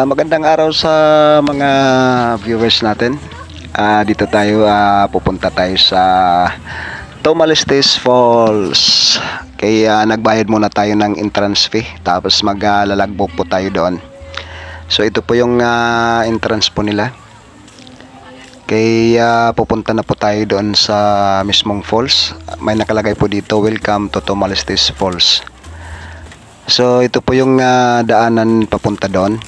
Magandang araw sa mga viewers natin. Dito tayo pupunta tayo sa Tomalistis Falls. Kaya nagbayad muna tayo ng entrance fee, tapos maglalagbog po tayo doon. So ito po yung entrance po nila. Kaya pupunta na po tayo doon sa mismong falls. May nakalagay po dito, "Welcome to Tomalistis Falls." So ito po yung daanan papunta doon.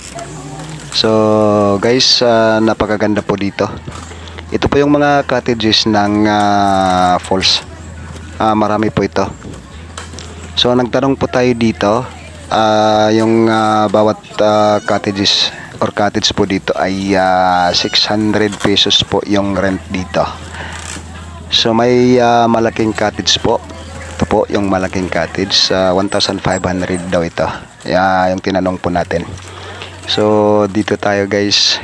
So guys, napakaganda po dito. Ito po yung mga cottages ng falls. Marami po ito. So nagtanong po tayo dito, yung bawat cottages or cottage po dito ay 600 pesos po yung rent dito. So may malaking cottage po. Ito po yung malaking cottage, 1,500 daw ito. Yung tinanong po natin. So dito tayo guys.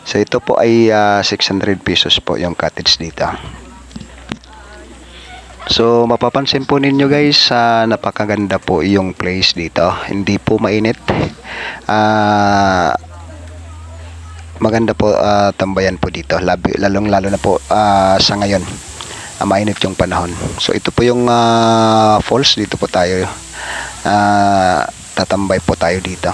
So ito po ay 600 pesos po yung cottage dito. So mapapansin po ninyo guys, napakaganda po yung place dito. Hindi po mainit. Maganda po tambayan po dito. Lalong lalo na po sa ngayon. Mainit yung panahon. So ito po yung falls. Dito po tayo. Tatambay po tayo dito.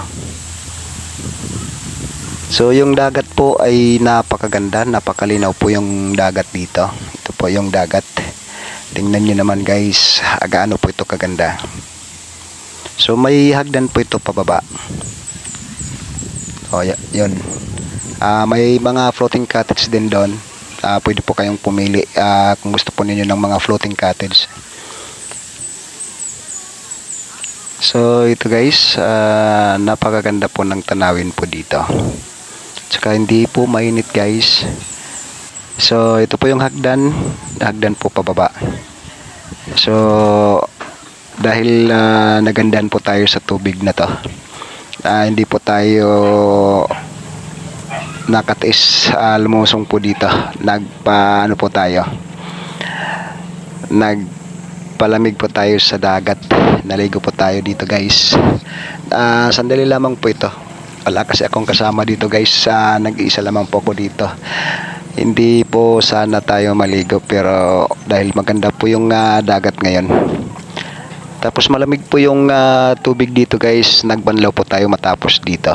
So yung dagat po ay napakaganda, napakalinaw po yung dagat dito. Ito po yung dagat. Tingnan nyo naman guys, gaano po ito kaganda. So may hagdan po ito pababa. O yun. May mga floating cottage din doon. Pwede po kayong pumili kung gusto po ninyo ng mga floating cottage. So ito guys, napakaganda po ng tanawin po dito. Tsaka hindi po mainit guys. So ito po yung hagdan po pababa. So dahil nagandahan po tayo sa tubig na to, hindi po tayo nakatiis lumusong po dito. Nagpaano po tayo, nagpalamig po tayo sa dagat. Naligo po tayo dito guys. Sandali lamang po ito. Wala kasi akong kasama dito guys. Nag-iisa lamang po ako dito. Hindi po sana tayo maligo, pero dahil maganda po yung dagat ngayon, tapos malamig po yung tubig dito guys, nagbanlaw po tayo matapos dito.